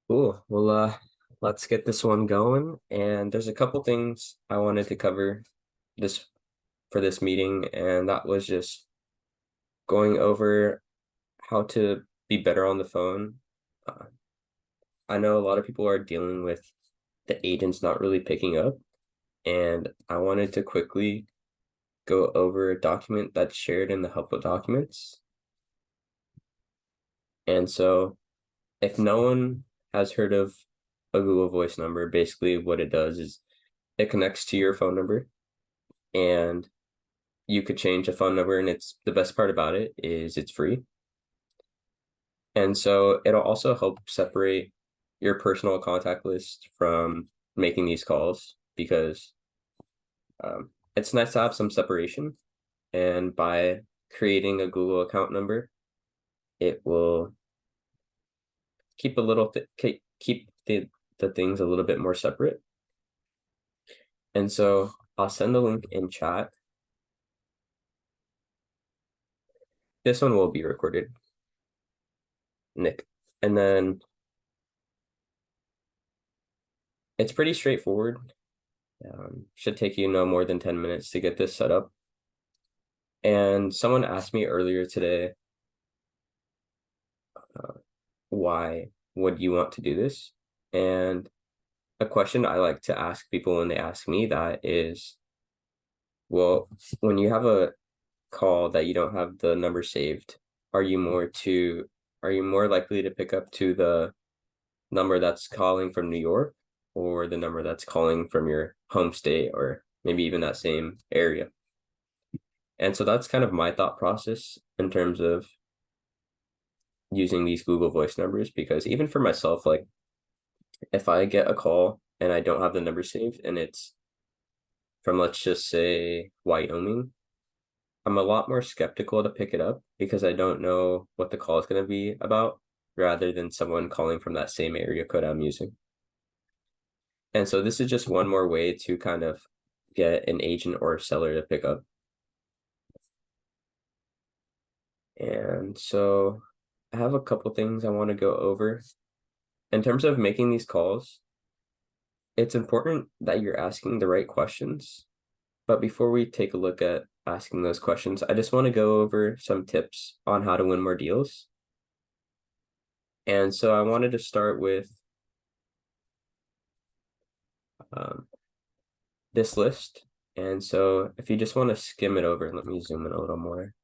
Cool. Well, let's get this one going. And there's a couple things I wanted to cover this for this meeting, and that was just going over how to be better on the phone. Uh, I know a lot of people are dealing with the agents not really picking up, and I wanted to quickly go over a document that's shared in the helpful documents. And so if no one has heard of a Google Voice number, basically what it does is it connects to your phone number, and you could change a phone number, and it's the best part about it is it's free. And so it'll also help separate your personal contact list from making these calls because it's nice to have some separation. And by creating a Google account number, it will keep a little keep the things a little bit more separate. And so I'll send the link in chat. This one will be recorded, Nick. And then it's pretty straightforward. Should take you no more than 10 minutes to get this set up. And someone asked me earlier today, why would you want to do this? And a question I like to ask people when they ask me that is, well, when you have a call that you don't have the number saved, are you more likely to pick up to the number that's calling from New York or the number that's calling from your home state or maybe even that same area? And so that's kind of my thought process in terms of using these Google Voice numbers, because even for myself, like if I get a call and I don't have the number saved and it's from, let's just say, Wyoming, I'm a lot more skeptical to pick it up because I don't know what the call is going to be about rather than someone calling from that same area code I'm using. And so this is just one more way to kind of get an agent or a seller to pick up. And so I have a couple things I want to go over. In terms of making these calls, it's important that you're asking the right questions. But before we take a look at asking those questions, I just want to go over some tips on how to win more deals. And so I wanted to start with this list. And so if you just want to skim it over, let me zoom in a little more.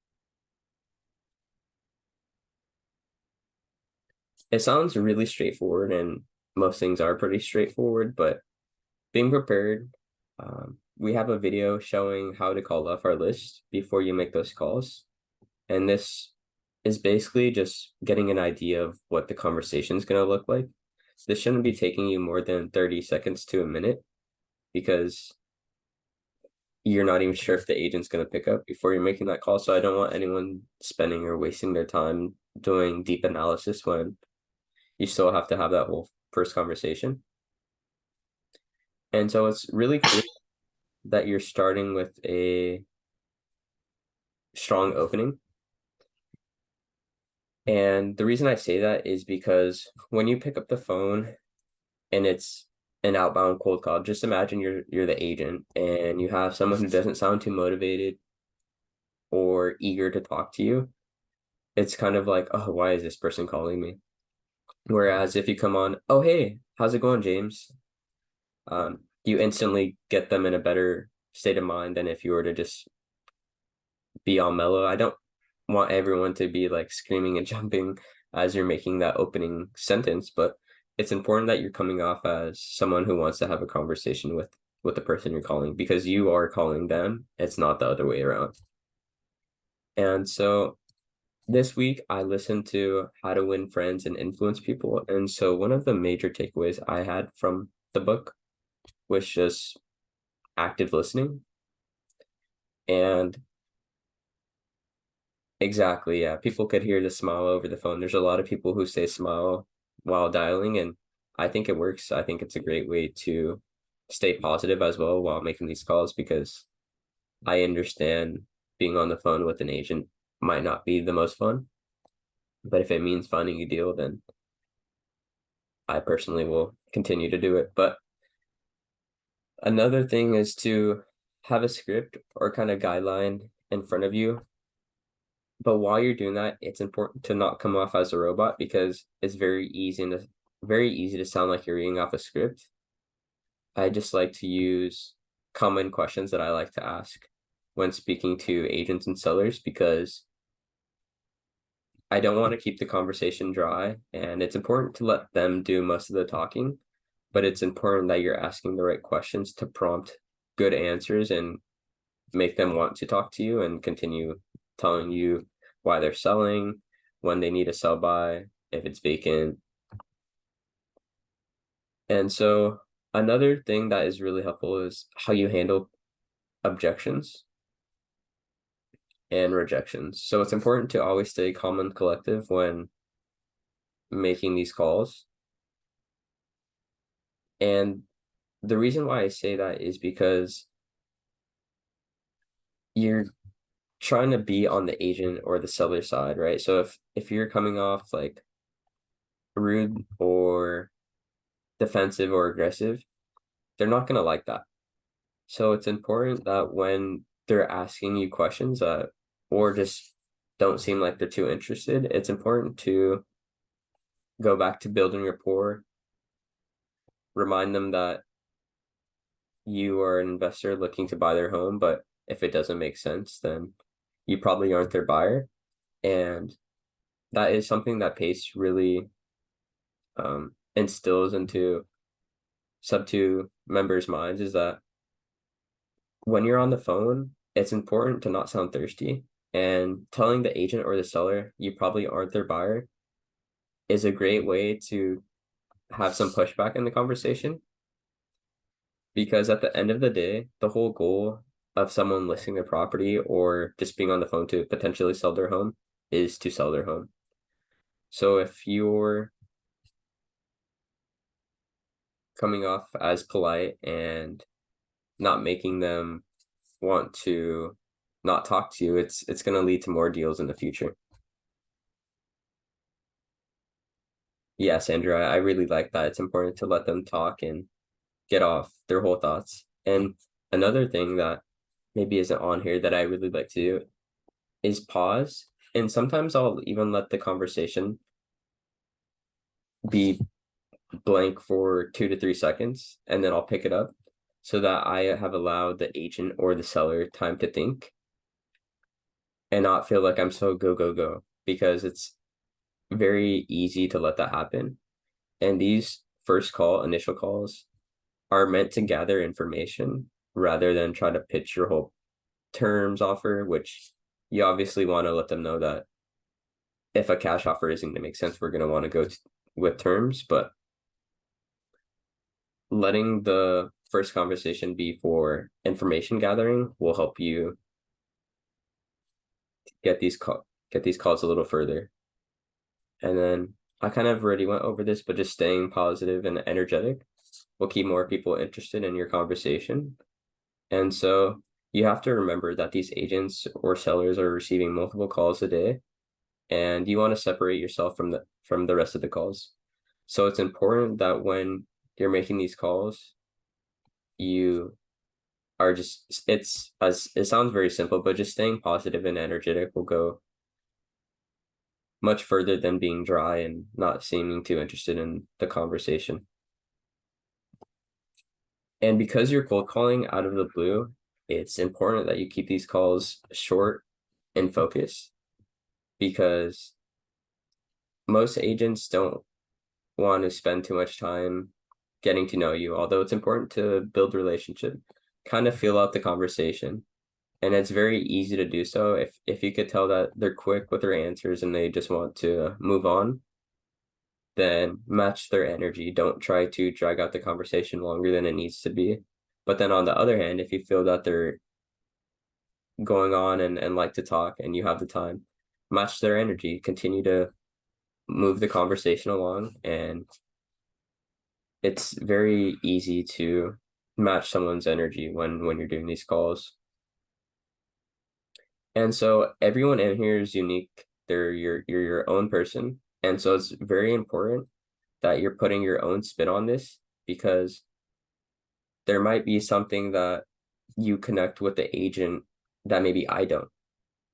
It sounds really straightforward, and most things are pretty straightforward, but being prepared, we have a video showing how to call off our list before you make those calls. And this is basically just getting an idea of what the conversation is going to look like. This shouldn't be taking you more than 30 seconds to a minute because you're not even sure if the agent's going to pick up before you're making that call. So I don't want anyone spending or wasting their time doing deep analysis when you still have to have that whole first conversation. And so it's really clear that you're starting with a strong opening. And the reason I say that is because when you pick up the phone and it's an outbound cold call, just imagine you're the agent and you have someone who doesn't sound too motivated or eager to talk to you. It's kind of like, oh, why is this person calling me? Whereas if you come on, oh, hey, how's it going, James? You instantly get them in a better state of mind than if you were to just be all mellow. I don't want everyone to be like screaming and jumping as you're making that opening sentence, but it's important that you're coming off as someone who wants to have a conversation with the person you're calling, because you are calling them. It's not the other way around. And so this week I listened to How to Win Friends and Influence People. And so one of the major takeaways I had from the book was just active listening. And exactly, yeah, people could hear the smile over the phone. There's a lot of people who say smile while dialing, and I think it works. I think it's a great way to stay positive as well while making these calls, because I understand being on the phone with an agent might not be the most fun, but if it means finding a deal, then I personally will continue to do it. But another thing is to have a script or kind of guideline in front of you. But while you're doing that, it's important to not come off as a robot because it's very easy to sound like you're reading off a script. I just like to use common questions that I like to ask when speaking to agents and sellers because I don't want to keep the conversation dry, and it's important to let them do most of the talking, but it's important that you're asking the right questions to prompt good answers and make them want to talk to you and continue telling you why they're selling, when they need a sell by, if it's vacant. And so another thing that is really helpful is how you handle objections and rejections. So it's important to always stay calm and collective when making these calls. And the reason why I say that is because you're trying to be on the agent or the seller side, right? So if you're coming off like rude or defensive or aggressive, they're not going to like that. So it's important that when they're asking you questions or just don't seem like they're too interested, it's important to go back to building rapport, remind them that you are an investor looking to buy their home, but if it doesn't make sense, then you probably aren't their buyer. And that is something that Pace really instills into sub two members' minds is that when you're on the phone, it's important to not sound thirsty. And telling the agent or the seller you probably aren't their buyer is a great way to have some pushback in the conversation. Because at the end of the day, the whole goal of someone listing their property or just being on the phone to potentially sell their home is to sell their home. So if you're coming off as polite and not making them want to not talk to you, it's going to lead to more deals in the future. Yeah, Sandra, I really like that. It's important to let them talk and get off their whole thoughts. And another thing that maybe isn't on here that I really like to do is pause. And sometimes I'll even let the conversation be blank for 2 to 3 seconds, and then I'll pick it up so that I have allowed the agent or the seller time to think and not feel like I'm so go, go, go, because it's very easy to let that happen. And these initial calls are meant to gather information rather than try to pitch your whole terms offer, which you obviously want to let them know that if a cash offer isn't going to make sense, we're going to want to go with terms. But letting the first conversation be for information gathering will help you get these calls a little further. And then I kind of already went over this, but just staying positive and energetic will keep more people interested in your conversation. And so you have to remember that these agents or sellers are receiving multiple calls a day, and you want to separate yourself from the rest of the calls. So it's important that when you're making these calls, you are just it sounds very simple, but just staying positive and energetic will go much further than being dry and not seeming too interested in the conversation. And because you're cold calling out of the blue, it's important that you keep these calls short and focused because most agents don't want to spend too much time getting to know you. Although it's important to build relationship, kind of feel out the conversation. And it's very easy to do so if you could tell that they're quick with their answers and they just want to move on, then match their energy. Don't try to drag out the conversation longer than it needs to be. But then on the other hand, if you feel that they're going on and like to talk and you have the time, match their energy, continue to move the conversation along. And it's very easy to match someone's energy when you're doing these calls. And so everyone in here is unique. You're your own person. And so it's very important that you're putting your own spin on this, because there might be something that you connect with the agent that maybe I don't.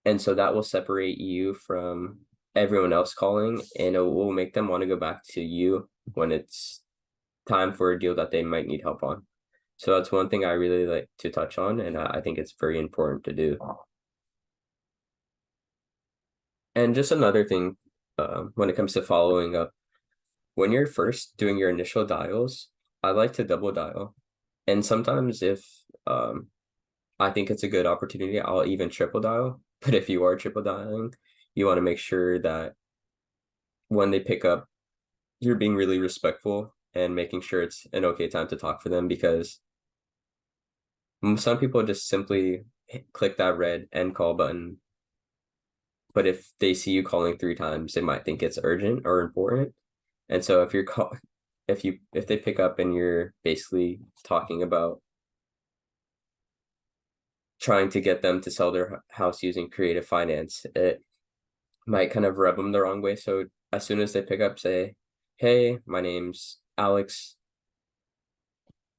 And so that will separate you from everyone else calling, and it will make them want to go back to you when it's time for a deal that they might need help on. So that's one thing I really like to touch on, and I think it's very important to do. And just another thing, when it comes to following up, when you're first doing your initial dials, I like to double dial. And sometimes if I think it's a good opportunity, I'll even triple dial. But if you are triple dialing, you want to make sure that when they pick up, you're being really respectful and making sure it's an okay time to talk for them, because some people just simply click that red end call button. But if they see you calling 3 times, they might think it's urgent or important. And so if if they pick up and you're basically talking about trying to get them to sell their house using creative finance, it might kind of rub them the wrong way. So as soon as they pick up, say, "Hey, my name's Alex.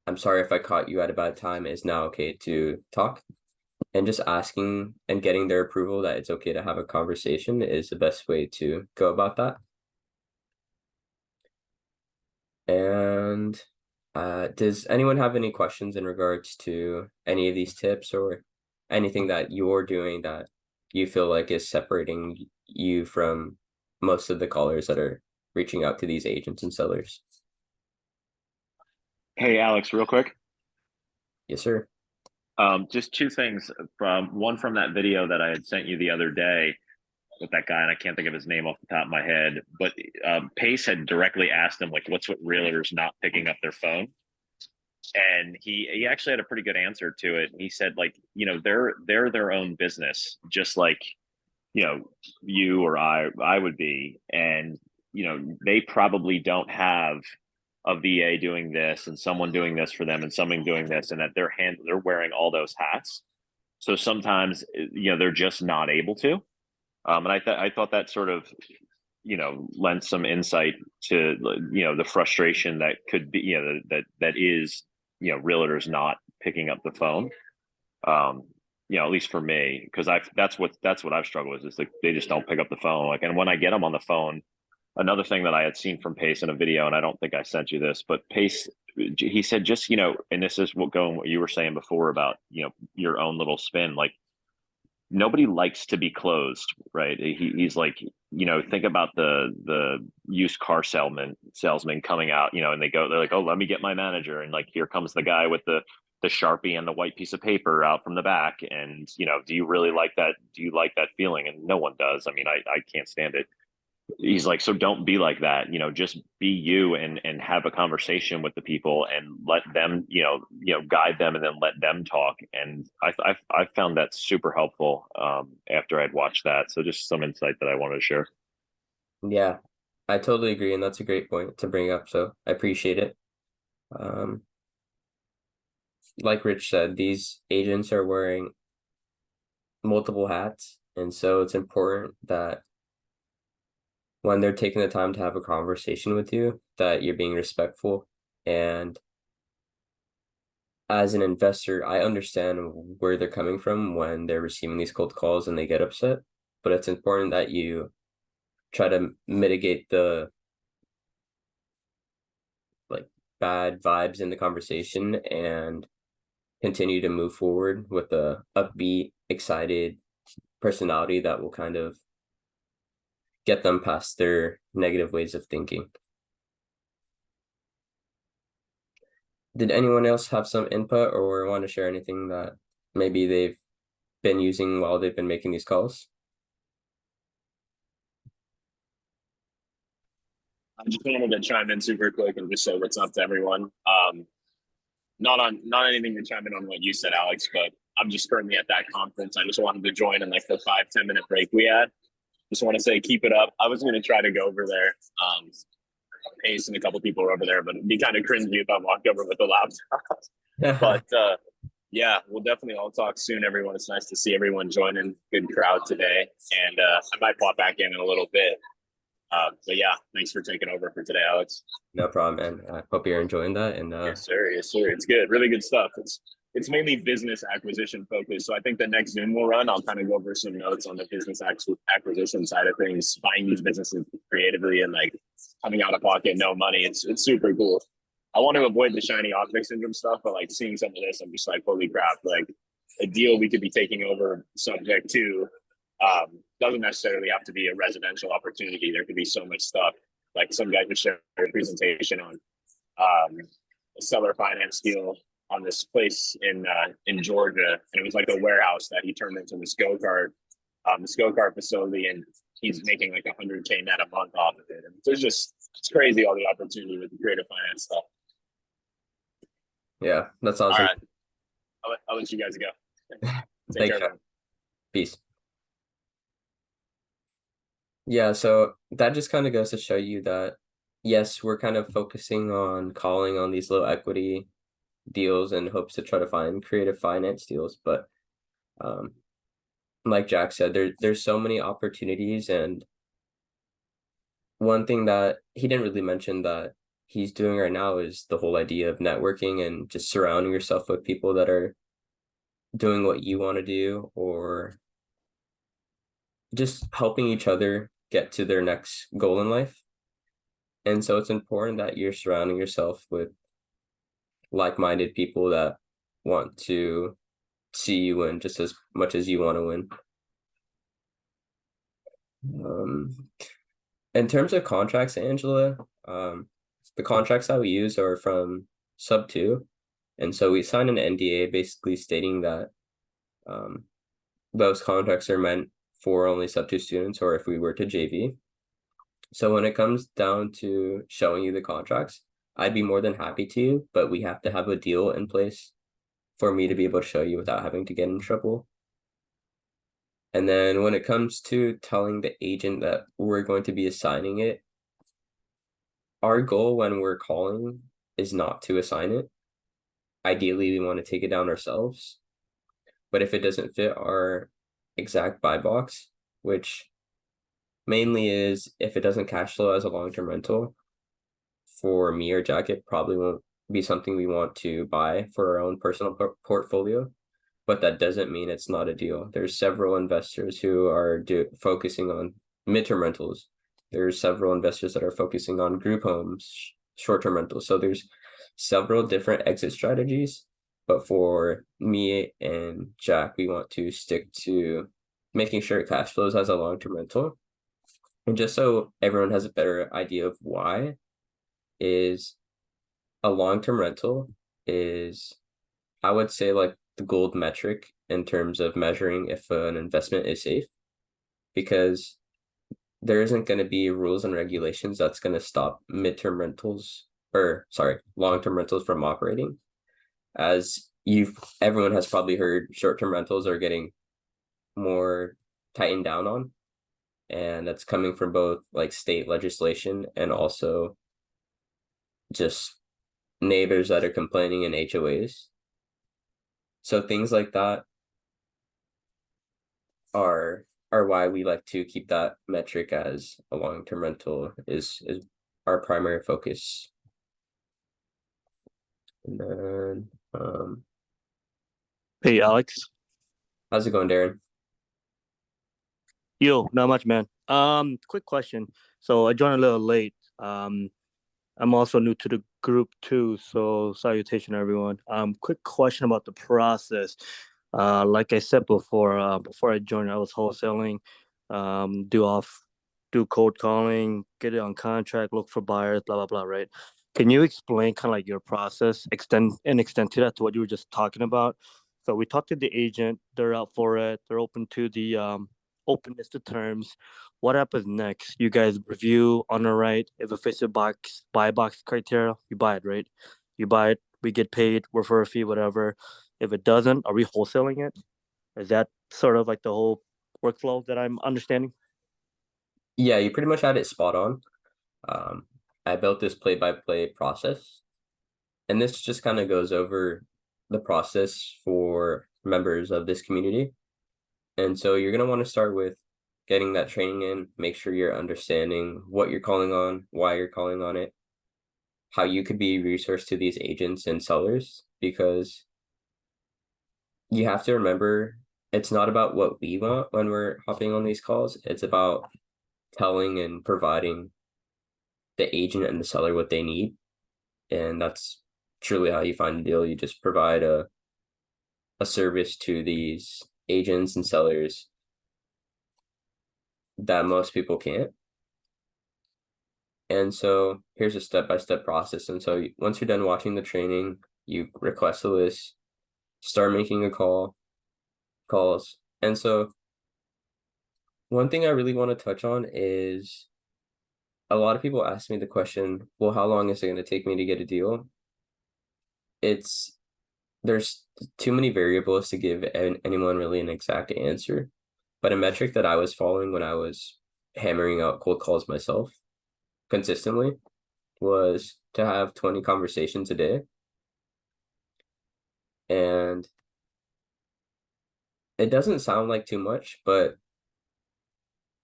I'm sorry if I caught you at a bad time. Is now okay to talk?" And just asking and getting their approval that it's okay to have a conversation is the best way to go about that. And does anyone have any questions in regards to any of these tips, or anything that you're doing that you feel like is separating you from most of the callers that are reaching out to these agents and sellers? Hey, Alex, real quick. Yes, sir. Just two things from one from that video that I had sent you the other day with that guy, and I can't think of his name off the top of my head, but Pace had directly asked him, like, what's with realtors not picking up their phone? And he actually had a pretty good answer to it. He said, like, they're their own business, just like, you or I would be. And, they probably don't have a VA doing this and someone doing this for them and someone doing this, and that they're wearing all those hats. So sometimes, they're just not able to. And I thought that sort of, lent some insight to, the frustration that could be, that is, realtors not picking up the phone. Um, at least for me, because that's what I've struggled with, is like they just don't pick up the phone. Like, and when I get them on the phone, another thing that I had seen from Pace in a video, and I don't think I sent you this, but Pace, he said, just, and this is what you were saying before about, your own little spin, like, nobody likes to be closed, right? He's like, think about the used car salesman coming out, and they're like, oh, let me get my manager, and like, here comes the guy with the Sharpie and the white piece of paper out from the back, and do you really like that? Do you like that feeling? And no one does. I mean, I can't stand it. He's like, so don't be like that, just be you, and have a conversation with the people and let them, guide them, and then let them talk. And I found that super helpful after I'd watched that. So just some insight that I wanted to share. Yeah, I totally agree, and that's a great point to bring up. So I appreciate it. Um, like Rich said, these agents are wearing multiple hats, and so it's important that when they're taking the time to have a conversation with you, that you're being respectful. And as an investor, I understand where they're coming from when they're receiving these cold calls and they get upset, but it's important that you try to mitigate the like bad vibes in the conversation and continue to move forward with a upbeat, excited personality that will kind of get them past their negative ways of thinking. Did anyone else have some input or want to share anything that maybe they've been using while they've been making these calls? I just wanted to chime in super quick and just say what's up to everyone. Not anything to chime in on what you said, Alex, but I'm just currently at that conference. I just wanted to join in like the 5-10 minute break we had. Just want to say keep it up. I was going to try to go over there. Pace and a couple people were over there, but it'd be kind of cringy if I walked over with a laptop. But yeah, we'll definitely all talk soon, everyone. It's nice to see everyone joining. Good crowd today, and I might pop back in a little bit. But yeah, thanks for taking over for today, Alex. No problem, man. I hope you're enjoying that. And Yes, sir. Yes, sir. It's good. Really good stuff. It's mainly business acquisition focused. So I think the next Zoom we'll run, I'll kind of go over some notes on the business acquisition side of things, buying these businesses creatively and like coming out of pocket, no money. It's super cool. I want to avoid the shiny object syndrome stuff, but like seeing some of this, I'm just like, holy crap! Like a deal we could be taking over subject to doesn't necessarily have to be a residential opportunity. There could be so much stuff. Like some guy just shared a presentation on a seller finance deal on this place in Georgia, and it was like a warehouse that he turned into this go-kart facility, and he's making like 100K net a month off of it. And there's just it's crazy all the opportunity with the creative finance stuff. yeah, that's awesome. All right, I'll let you guys go. Take Thanks, care, Sean. man. Peace. Yeah, so that just kind of goes to show you that yes, we're kind of focusing on calling on these low equity deals in hopes to try to find creative finance deals, but like Jack said, there's so many opportunities, and one thing that he didn't really mention that he's doing right now is the whole idea of networking and just surrounding yourself with people that are doing what you want to do, or just helping each other get to their next goal in life. And so it's important that you're surrounding yourself with like-minded people that want to see you win just as much as you want to win. In terms of contracts, Angela, the contracts that we use are from Sub 2. And so we sign an NDA basically stating that those contracts are meant for only Sub 2 students, or if we were to JV. So when it comes down to showing you the contracts, I'd be more than happy to, but we have to have a deal in place for me to be able to show you without having to get in trouble. And then when it comes to telling the agent that we're going to be assigning it, our goal when we're calling is not to assign it. Ideally, we want to take it down ourselves. But if it doesn't fit our exact buy box, which mainly is if it doesn't cash flow as a long-term rental, for me or Jack, it probably won't be something we want to buy for our own personal portfolio. But that doesn't mean it's not a deal. There's several investors who are focusing on midterm rentals. There's several investors that are focusing on group homes, short-term rentals. So there's several different exit strategies. But for me and Jack, we want to stick to making sure it cash flows as a long-term rental. And just so everyone has a better idea of why, is a long-term rental is, I would say, like the gold metric in terms of measuring if an investment is safe, because there isn't going to be rules and regulations that's going to stop long-term rentals from operating. As everyone has probably heard, short-term rentals are getting more tightened down on, and that's coming from both like state legislation and also just neighbors that are complaining in HOAs. So things like that are why we like to keep that metric as a long-term rental is our primary focus. And then Hey, Alex. how's it going, Darren? Yo, not much, man. Quick question. So I joined a little late. I'm also new to the group too, so salutation everyone. Quick question about the process. Like I said before I joined, I was wholesaling, do cold calling, get it on contract, look for buyers, blah blah blah, right? Can you explain kind of like your process, extend to that to what you were just talking about? So we talked to the agent, they're out for it, they're open to the openness to terms. What happens next? You guys review, underwrite. If it fits your buy box criteria, you buy it, right? You buy it, we get paid, refer a fee, whatever. If it doesn't, are we wholesaling it? Is that sort of like the whole workflow that I'm understanding? Yeah, you pretty much had it spot on. I built this play-by-play process, and this just kind of goes over the process for members of this community. And so you're going to want to start with getting that training in, make sure you're understanding what you're calling on, why you're calling on it, how you could be a resource to these agents and sellers, because you have to remember it's not about what we want when we're hopping on these calls. It's about telling and providing the agent and the seller what they need. And that's truly how you find a deal. You just provide a service to these agents and sellers that most people can't. And so here's a step-by-step process. And so once you're done watching the training, you request a list, start making calls. And so one thing I really want to touch on is a lot of people ask me the question, well, how long is it going to take me to get a deal? There's too many variables to give anyone really an exact answer. But a metric that I was following when I was hammering out cold calls myself consistently was to have 20 conversations a day. And it doesn't sound like too much, but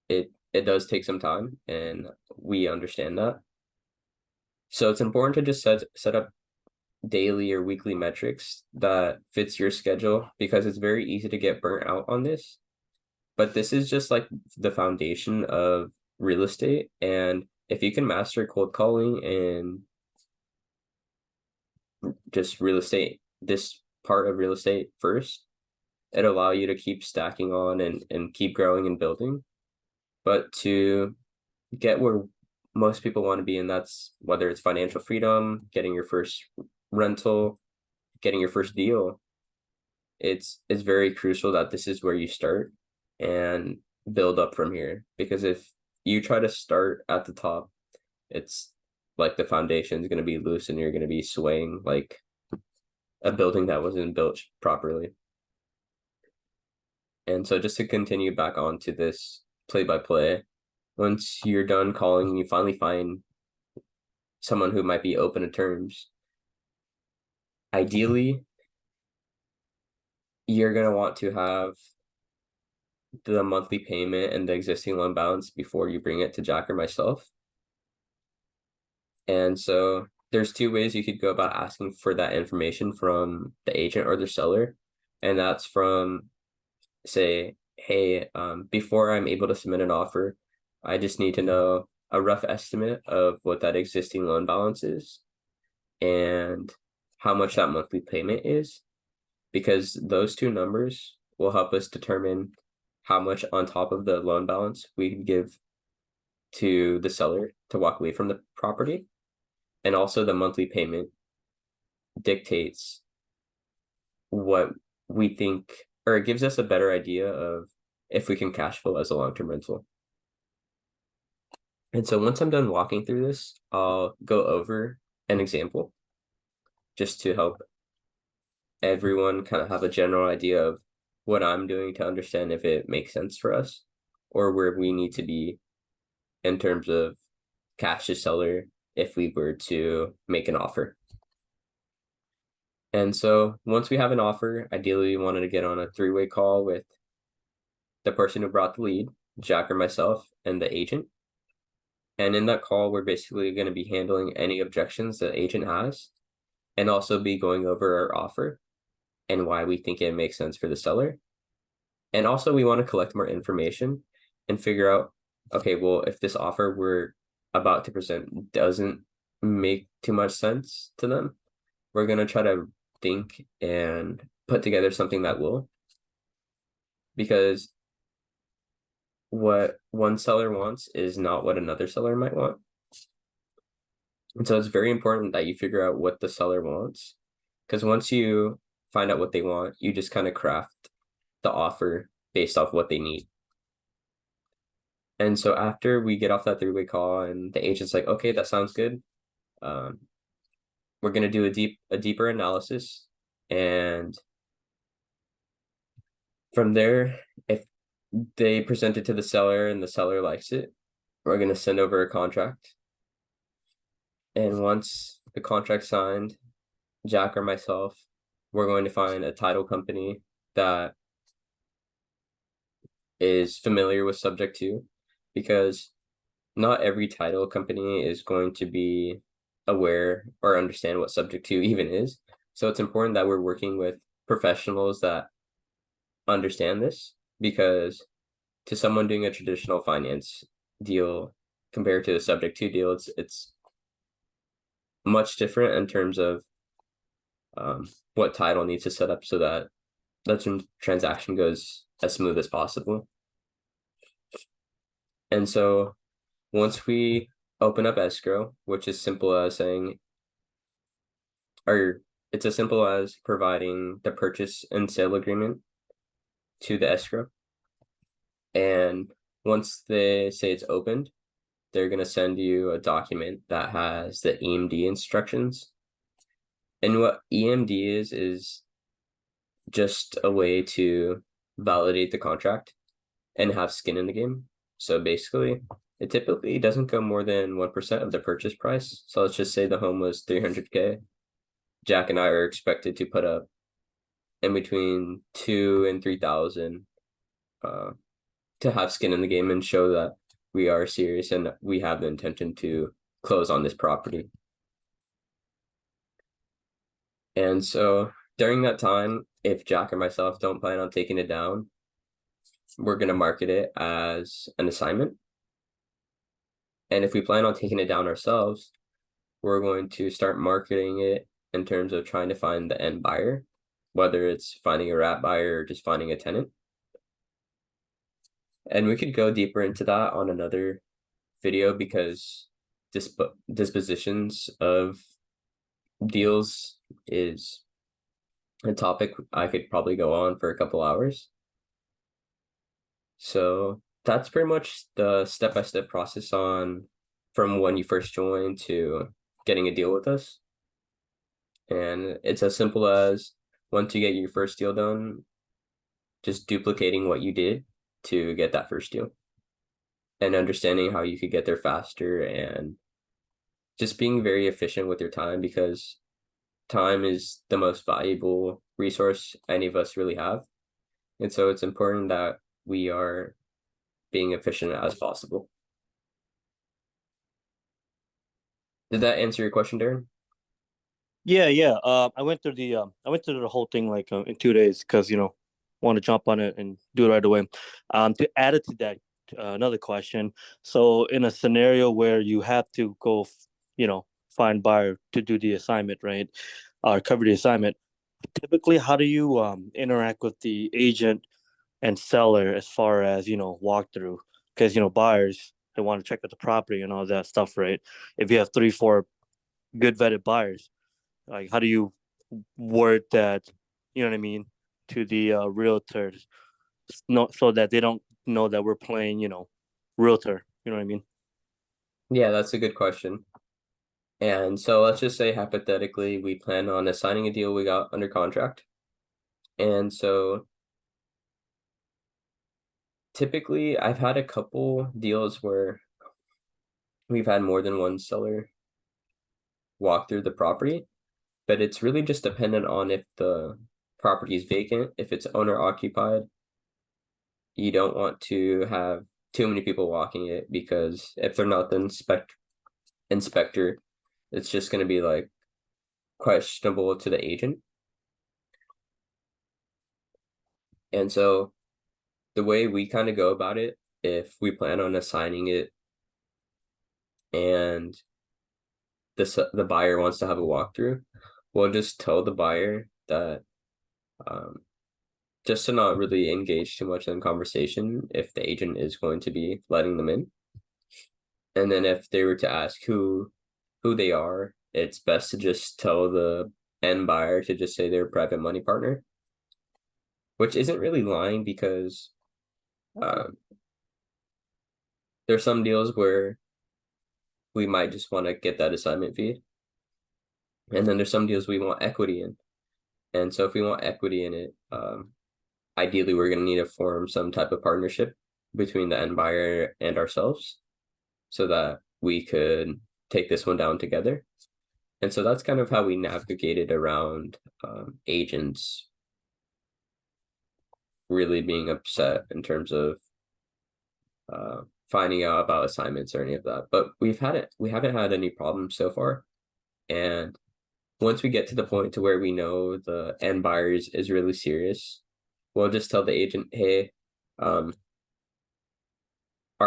it does take some time, and we understand that. So it's important to just set up daily or weekly metrics that fits your schedule, because it's very easy to get burnt out on this. But this is just like the foundation of real estate. And if you can master cold calling and just real estate, this part of real estate first, it'll allow you to keep stacking on and keep growing and building. But to get where most people want to be, and that's whether it's financial freedom, getting your first rental, getting your first deal, it's very crucial that this is where you start and build up from here. Because if you try to start at the top, it's like the foundation is going to be loose and you're going to be swaying like a building that wasn't built properly. And so just to continue back onto this play-by-play, once you're done calling and you finally find someone who might be open to terms, ideally, you're going to want to have the monthly payment and the existing loan balance before you bring it to Jack or myself. And so there's two ways you could go about asking for that information from the agent or the seller. And that's from, say, hey, before I'm able to submit an offer, I just need to know a rough estimate of what that existing loan balance is and how much that monthly payment is, because those two numbers will help us determine how much on top of the loan balance we can give to the seller to walk away from the property. And also the monthly payment dictates what we think, or it gives us a better idea of if we can cash flow as a long-term rental. And so once I'm done walking through this, I'll go over an example just to help everyone kind of have a general idea of what I'm doing to understand if it makes sense for us or where we need to be in terms of cash to seller if we were to make an offer. And so once we have an offer, ideally we wanted to get on a three-way call with the person who brought the lead, Jack or myself, and the agent. And in that call, we're basically going to be handling any objections the agent has, and also be going over our offer and why we think it makes sense for the seller. And also we want to collect more information and figure out, okay, well, if this offer we're about to present doesn't make too much sense to them, we're going to try to think and put together something that will. Because what one seller wants is not what another seller might want. And so it's very important that you figure out what the seller wants, because once you find out what they want, you just kind of craft the offer based off what they need. And so after we get off that three-way call and the agent's like, okay, that sounds good, we're going to do a deeper analysis. And from there, if they present it to the seller and the seller likes it, we're going to send over a contract. And once the contract's signed, Jack or myself, we're going to find a title company that is familiar with subject to, because not every title company is going to be aware or understand what subject to even is. So it's important that we're working with professionals that understand this, because to someone doing a traditional finance deal compared to a subject to deal, it's much different in terms of what title needs to set up so that the transaction goes as smooth as possible. And so once we open up escrow, which is simple as saying, or it's as simple as providing the purchase and sale agreement to the escrow. And once they say it's opened, they're going to send you a document that has the EMD instructions. And what EMD is just a way to validate the contract and have skin in the game. So basically, it typically doesn't go more than 1% of the purchase price. So let's just say the home was 300K. Jack and I are expected to put up in between 2 and 3,000 to have skin in the game and show that we are serious and we have the intention to close on this property. And so during that time, if Jack or myself don't plan on taking it down, we're going to market it as an assignment. And if we plan on taking it down ourselves, we're going to start marketing it in terms of trying to find the end buyer, whether it's finding a wrap buyer or just finding a tenant. And we could go deeper into that on another video, because dispositions of deals is a topic I could probably go on for a couple hours. So that's pretty much the step-by-step process from when you first join to getting a deal with us. And it's as simple as, once you get your first deal done, just duplicating what you did to get that first deal and understanding how you could get there faster, and just being very efficient with your time, because time is the most valuable resource any of us really have. And so it's important that we are being efficient as possible. Did that answer your question, Darren? Yeah. I went through the whole thing like in 2 days because want to jump on it and do it right away. To add it to that, another question. So in a scenario where you have to go, find buyer to do the assignment, right, or cover the assignment, typically how do you interact with the agent and seller as far as walkthrough? Because buyers, they want to check out the property and all that stuff, right? If you have 3-4 good vetted buyers, like how do you word that, you know what I mean, to the realtors, so that they don't know that we're playing, realtor, you know what I mean? Yeah, that's a good question. And so let's just say hypothetically we plan on assigning a deal we got under contract. And so typically I've had a couple deals where we've had more than one seller walk through the property, but it's really just dependent on if the property is vacant. If it's owner occupied, you don't want to have too many people walking it, because if they're not the inspector, it's just going to be like questionable to the agent. And so the way we kind of go about it, if we plan on assigning it and the buyer wants to have a walkthrough, we'll just tell the buyer that just to not really engage too much in conversation if the agent is going to be letting them in. And then if they were to ask who they are, it's best to just tell the end buyer to just say they're a private money partner, which isn't really lying, because there's some deals where we might just want to get that assignment fee. And then there's some deals we want equity in. And so if we want equity in it, ideally we're going to need to form some type of partnership between the end buyer and ourselves so that we could take this one down together. And so that's kind of how we navigated around agents really being upset in terms of finding out about assignments or any of that. But we haven't had any problems so far. And once we get to the point to where we know the end buyers is really serious, we'll just tell the agent, hey, our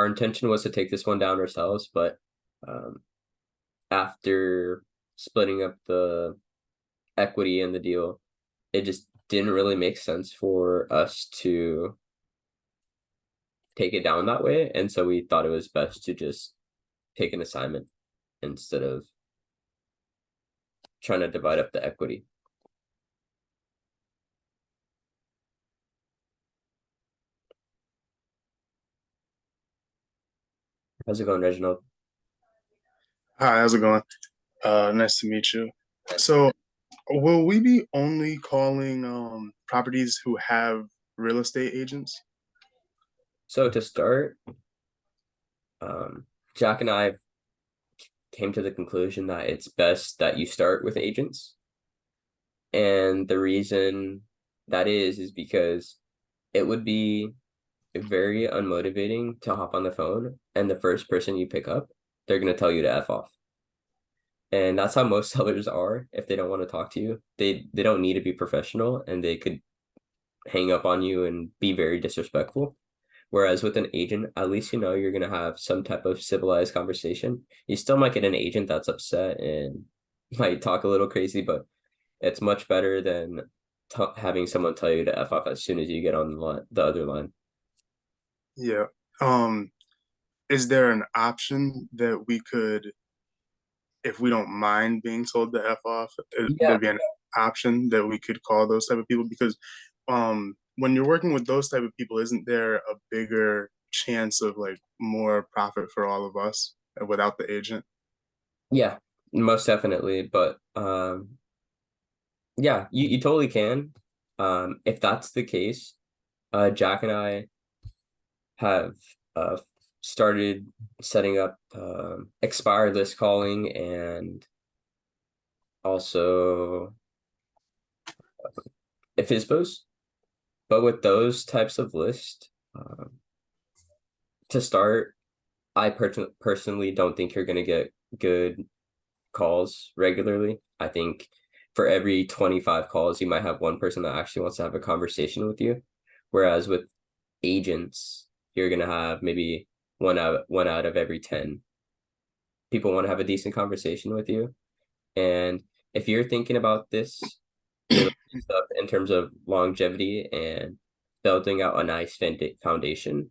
intention was to take this one down ourselves, but after splitting up the equity in the deal, it just didn't really make sense for us to take it down that way. And so we thought it was best to just take an assignment instead of trying to divide up the equity. How's it going, Reginald? Hi, how's it going? Nice to meet you. So, will we be only calling properties who have real estate agents? So to start, Jack and I came to the conclusion that it's best that you start with agents. And the reason that is because it would be very unmotivating to hop on the phone and the first person you pick up, they're going to tell you to F off. And that's how most sellers are. If they don't want to talk to you, they don't need to be professional, and they could hang up on you and be very disrespectful. Whereas with an agent, at least you know you're going to have some type of civilized conversation. You still might get an agent that's upset and might talk a little crazy, but it's much better than having someone tell you to F off as soon as you get on the other line. Yeah. Is there an option that we could, if we don't mind being told to F off, Yeah. there'd be an option that we could call those type of people? Because when you're working with those type of people, isn't there a bigger chance of like more profit for all of us without the agent? Yeah, most definitely. But yeah, you totally can. If that's the case, Jack and I have started setting up expired list calling and also FISBOs. But with those types of lists, to start, I personally don't think you're going to get good calls regularly. I think for every 25 calls, you might have one person that actually wants to have a conversation with you. Whereas with agents, you're going to have maybe one out of every 10 people want to have a decent conversation with you. And if you're thinking about this stuff in terms of longevity and building out a nice foundation,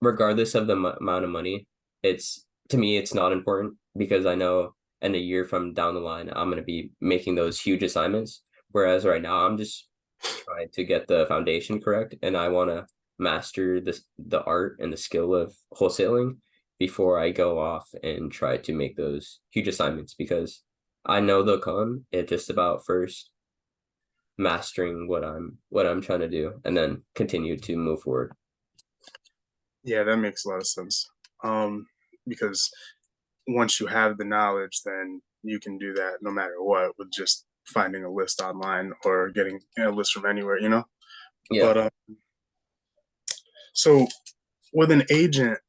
regardless of the amount of money, to me, it's not important, because I know in a year from down the line, I'm going to be making those huge assignments. Whereas right now, I'm just trying to get the foundation correct, and I want to master the art and the skill of wholesaling before I go off and try to make those huge assignments, because I know they'll come. It's just about first mastering what I'm trying to do, and then continue to move forward. Yeah, that makes a lot of sense. Because once you have the knowledge, then you can do that no matter what, with just finding a list online or getting a list from anywhere, you know? Yeah. But so with an agent,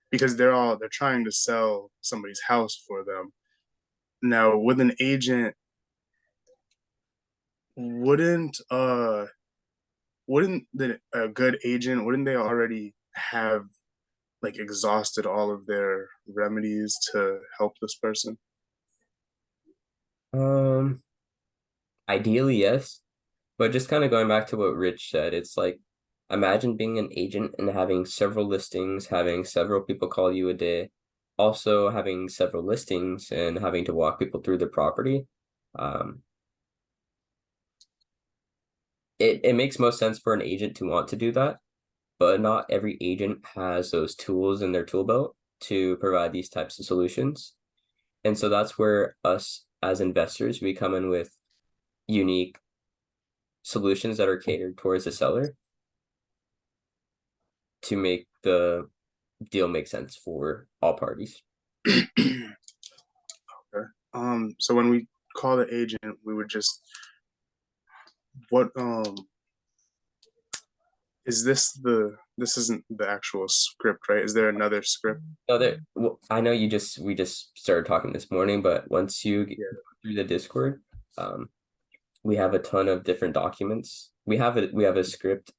because they're trying to sell somebody's house for them. Now, with an agent, wouldn't a good agent, wouldn't they already have like exhausted all of their remedies to help this person? Ideally, yes. But just kind of going back to what Rich said, it's like, imagine being an agent and having several listings, having several people call you a day, also having several listings and having to walk people through the property. It makes most sense for an agent to want to do that, but not every agent has those tools in their tool belt to provide these types of solutions. And so that's where us as investors, we come in with unique solutions that are catered towards the seller to make the deal make sense for all parties. Okay. So when we call the agent, we would just what is this the this isn't the actual script, right? Is there another script? No, I know we just started talking this morning, but once you get Yeah. through the Discord, we have a ton of different documents. We have a script,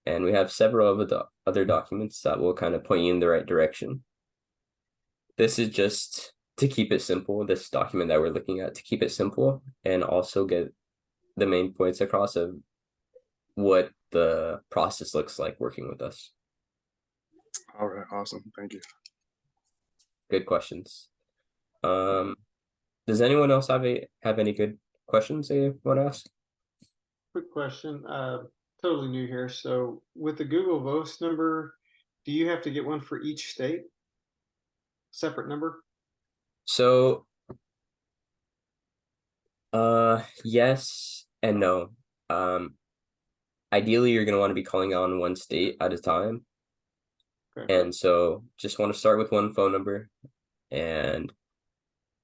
and we have several of the other documents that will kind of point you in the right direction. This is just to keep it simple, this document that we're looking at, to keep it simple and also get the main points across of what the process looks like working with us. All right, awesome. Thank you. Good questions. Does anyone else have any good questions they want to ask? Quick question, totally new here. So with the Google Voice number, do you have to get one for each state? Separate number? So, yes and no. Ideally, you're going to want to be calling on one state at a time. Okay. And so just want to start with one phone number, and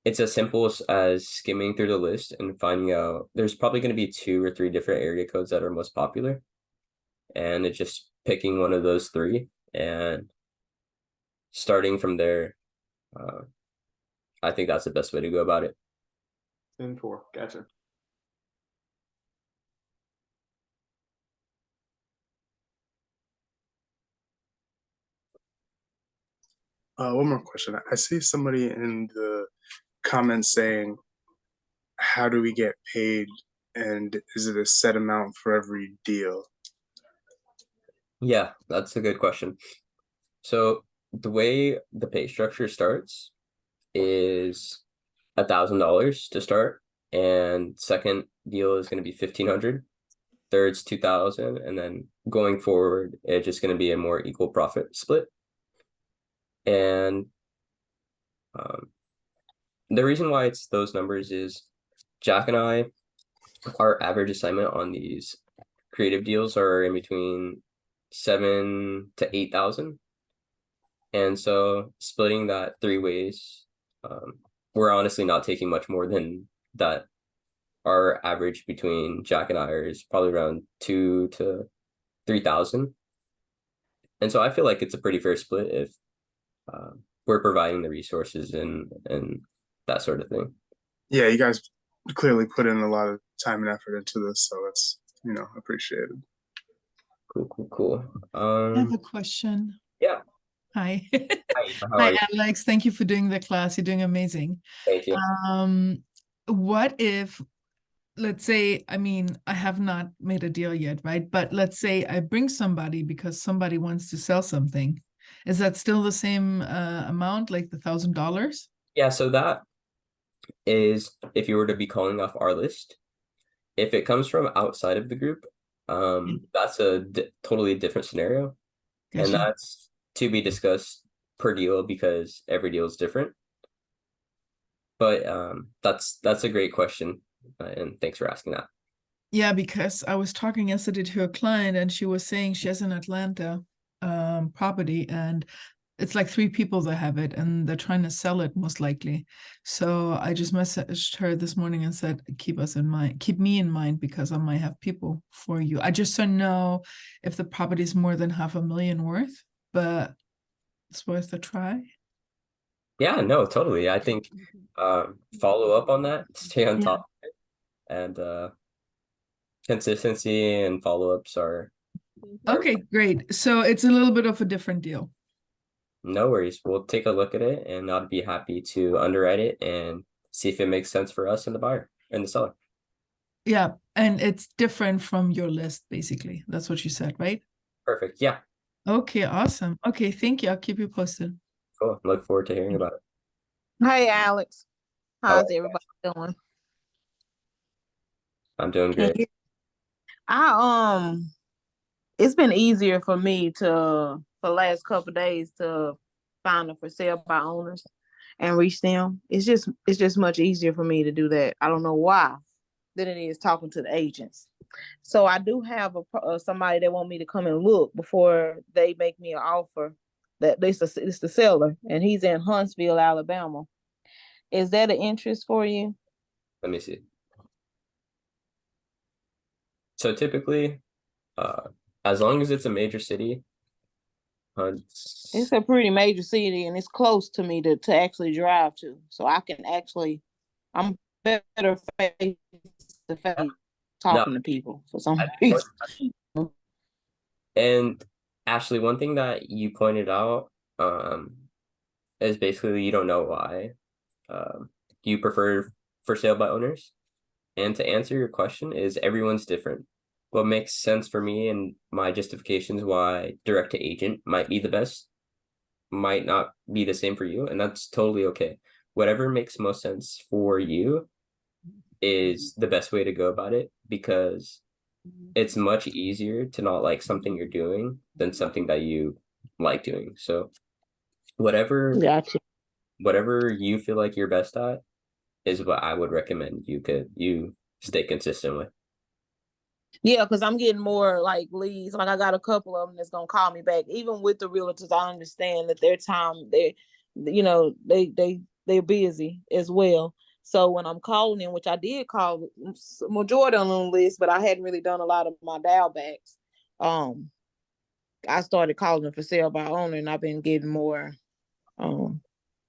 it's as simple as skimming through the list and finding out there's probably going to be 2 or 3 different area codes that are most popular. And it's just picking one of those 3 and starting from there. I think that's the best way to go about it. 10-4, gotcha. One more question. I see somebody in the comments saying, how do we get paid? And is it a set amount for every deal? Yeah, that's a good question. So the way the pay structure starts is $1,000 to start, and second deal is going to be 1,500, third's 2,000, and then going forward, it's just going to be a more equal profit split. And the reason why it's those numbers is Jack and I, our average assignment on these creative deals are in between 7,000 to 8,000. And so splitting that 3 ways, we're honestly not taking much more than that. Our average between Jack and I is probably around 2,000 to 3,000. And so I feel like it's a pretty fair split if we're providing the resources and that sort of thing. Yeah, you guys clearly put in a lot of time and effort into this, so it's appreciated. Cool. I have a question. Yeah. Hi. Hi, how Hi, are you? Alex. Thank you for doing the class. You're doing amazing. Thank you. What if, let's say, I mean, I have not made a deal yet, right? But let's say I bring somebody because somebody wants to sell something. Is that still the same amount, like the $1,000? Yeah, so that is if you were to be calling off our list. If it comes from outside of the group, that's a totally different scenario. And Gotcha. that's to be discussed per deal because every deal is different. But that's a great question, and thanks for asking that. Yeah, because I was talking yesterday to a client and she was saying she has an Atlanta property, and it's like 3 people that have it and they're trying to sell it most likely. So I just messaged her this morning and said, keep me in mind because I might have people for you. I just don't know if the property is more than $500,000 worth, but it's worth a try. Yeah, no, totally. I think follow up on that, stay on top of it, and consistency and follow-ups are Okay, great. So it's a little bit of a different deal. no worries. We'll take a look at it, and I'd be happy to underwrite it and see if it makes sense for us and the buyer and the seller. Yeah, and it's different from your list, basically. That's what you said, right? Perfect. Yeah. Okay, awesome. Okay, thank you. I'll keep you posted. Cool. Look forward to hearing about it. Hey, Alex. How How's are you? everybody doing? I'm doing Can great. you- it's been easier for me for the last couple of days to find them for sale by owners and reach them. It's just much easier for me to do that. I don't know why than it is talking to the agents. So I do have somebody that want me to come and look before they make me an offer. That it's the seller, and he's in Huntsville, Alabama. Is that an interest for you? Let me see. So typically, as long as it's a major city, It's a pretty major city, and it's close to me to actually drive to, so I can actually, I'm better face to face No, talking to people for some reason. and Ashley, one thing that you pointed out is basically you don't know why. Do you prefer for sale by owners? And to answer your question is everyone's different. What makes sense for me and my justifications why direct to agent might be the best might not be the same for you, and that's totally okay. Whatever makes most sense for you is the best way to go about it, because it's much easier to not like something you're doing than something that you like doing. So whatever Gotcha. whatever you feel like you're best at is what I would recommend you stay consistent with. Yeah, because I'm getting more like leads. Like I got a couple of them that's gonna call me back. Even with the realtors, I understand that their time, they're busy as well. So when I'm calling in, which I did call majority on the list, but I hadn't really done a lot of my dial backs. I started calling them for sale by owner, and I've been getting more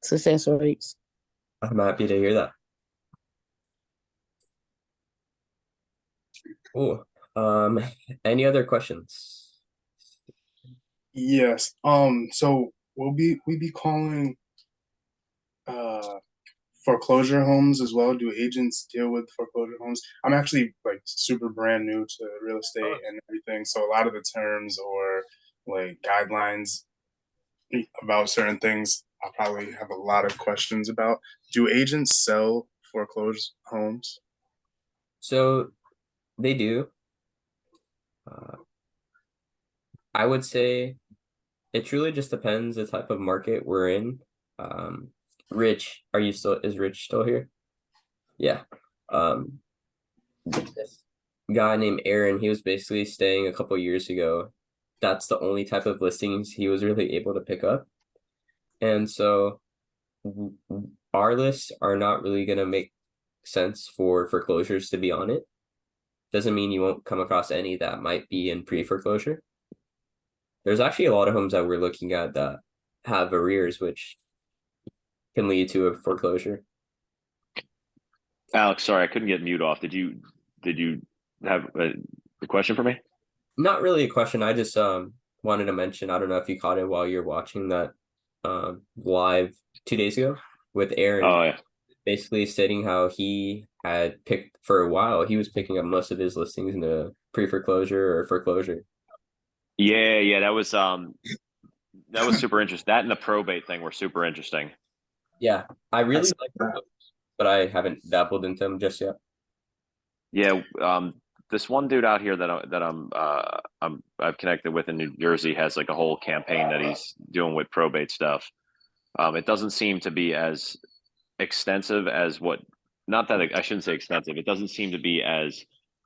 success rates. I'm happy to hear that. Cool. Any other questions? Yes. So we be calling foreclosure homes as well? Do agents deal with foreclosure homes? I'm actually like super brand new to real estate and everything, so a lot of the terms or like guidelines about certain things I'll probably have a lot of questions about. Do agents sell foreclosed homes? So they do. I would say it truly just depends the type of market we're in. Rich, is Rich still here? Yeah. This guy named Aaron, he was basically staying a couple years ago. That's the only type of listings he was really able to pick up. And so our lists are not really going to make sense for foreclosures to be on it. Doesn't mean you won't come across any that might be in pre-foreclosure. There's actually a lot of homes that we're looking at that have arrears, which can lead to a foreclosure. Alex, sorry, I couldn't get mute off. Did you have a question for me? Not really a question. I just wanted to mention, I don't know if you caught it while you're watching that live 2 days ago with Aaron. Oh yeah. Basically stating how he had picked for a while, he was picking up most of his listings in the pre-foreclosure or foreclosure. Yeah, that was super interesting. That and the probate thing were super interesting. Yeah, I really like those, but I haven't dabbled into them just yet. Yeah, this one dude out here I've connected with in New Jersey has like a whole campaign that he's doing with probate stuff. It doesn't seem to be as extensive as not that I shouldn't say extensive. It doesn't seem to be as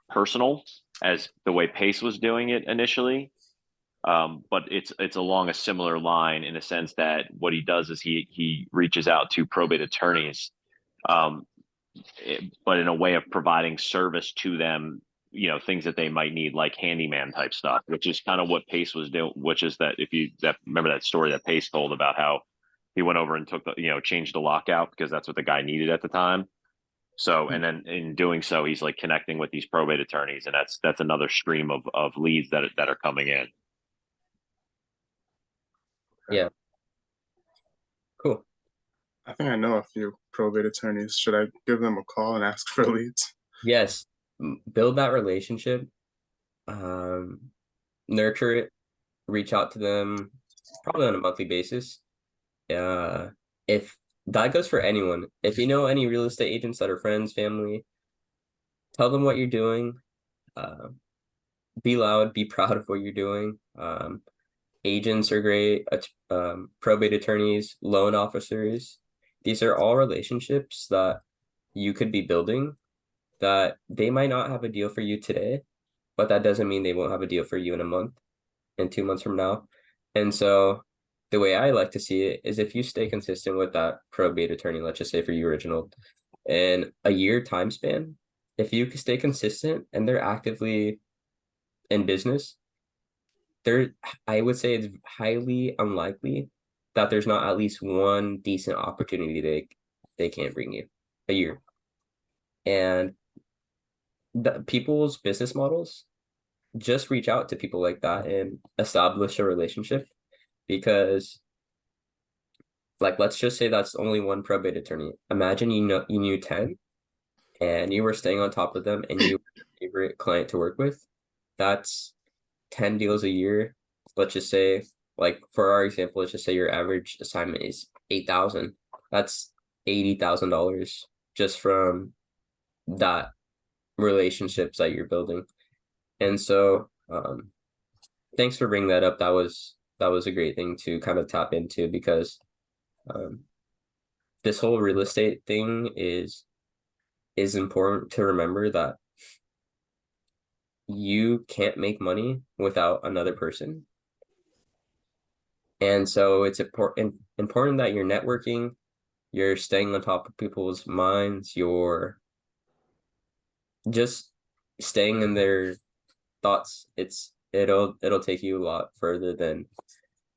personal as the way Pace was doing it initially. But it's along a similar line in a sense that what he does is he reaches out to probate attorneys, but in a way of providing service to them, things that they might need, like handyman type stuff, which is kind of what Pace was doing. Which is that remember that story that Pace told about how he went over and took changed the lockout because that's what the guy needed at the time. So, and then in doing so, he's like connecting with these probate attorneys, and that's another stream of leads that are coming in. Yeah. Cool. I think I know a few probate attorneys. Should I give them a call and ask for leads? Yes. Build that relationship. Nurture it. Reach out to them probably on a monthly basis. If that goes for anyone, if you know any real estate agents that are friends, family, tell them what you're doing. Be loud, be proud of what you're doing. Agents are great. Probate attorneys, loan officers. These are all relationships that you could be building that they might not have a deal for you today, but that doesn't mean they won't have a deal for you in a month and 2 months from now. And so the way I like to see it is if you stay consistent with that probate attorney, let's just say for you, Reginald, in a year time span, if you stay consistent and they're actively in business, there, I would say it's highly unlikely that there's not at least one decent opportunity they can't bring you a year. And the people's business models, just reach out to people like that and establish a relationship, because like, let's just say that's only one probate attorney. Imagine you knew 10 and you were staying on top of them and you were your favorite client to work with. That's 10 deals a year. Let's just say, like for our example, let's just say your average assignment is 8,000. That's $80,000 just from that relationships that you're building. And so thanks for bringing that up. That was a great thing to kind of tap into, because this whole real estate thing is important to remember, that you can't make money without another person. And so it's important that you're networking, you're staying on top of people's minds, you're just staying in their thoughts. It'll take you a lot further than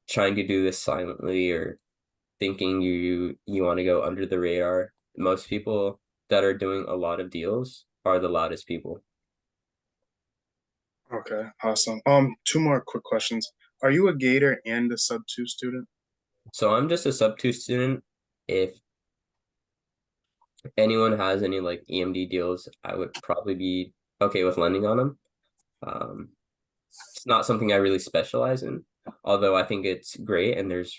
trying to do this silently or thinking you want to go under the radar. Most people that are doing a lot of deals are the loudest people. Okay, awesome. Two more quick questions. Are you a Gator and a sub 2 student? So I'm just a sub 2 student. If anyone has any like EMD deals, I would probably be okay with lending on them. It's not something I really specialize in, although I think it's great and there's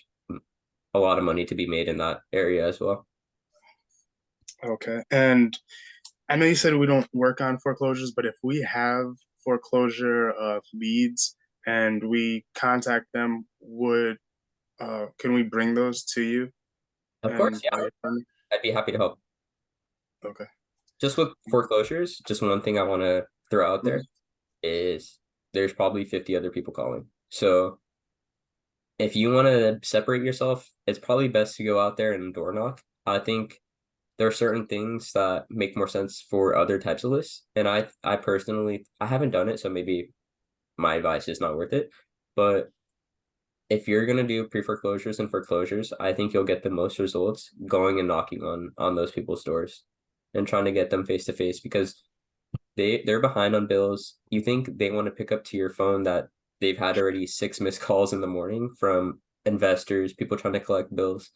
a lot of money to be made in that area as well. Okay, and I know you said we don't work on foreclosures, but if we have foreclosure leads and we contact them, can we bring those to you? Of course, yeah. I'd be happy to help. Okay. Just with foreclosures, just one thing I want to throw out there is there's probably 50 other people calling. So if you want to separate yourself, it's probably best to go out there and door knock. I think there are certain things that make more sense for other types of lists. And I personally, I haven't done it, so maybe my advice is not worth it. But if you're going to do pre-foreclosures and foreclosures, I think you'll get the most results going and knocking on those people's doors and trying to get them face to face, because they're behind on bills. You think they want to pick up to your phone that they've had already 6 missed calls in the morning from investors, people trying to collect bills.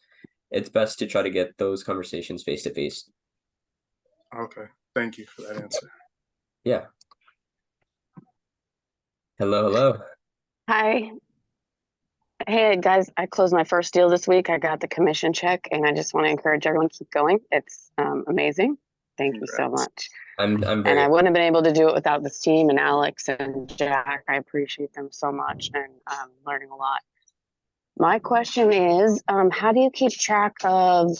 It's best to try to get those conversations face to face. Okay, thank you for that answer. Yeah. Hello. Hi. Hey guys, I closed my first deal this week. I got the commission check, and I just want to encourage everyone to keep going. It's amazing. Thank you so much. I'm And very I wouldn't have been able to do it without this team and Alex and Jack. I appreciate them so much, and learning a lot. My question is, how do you keep track of,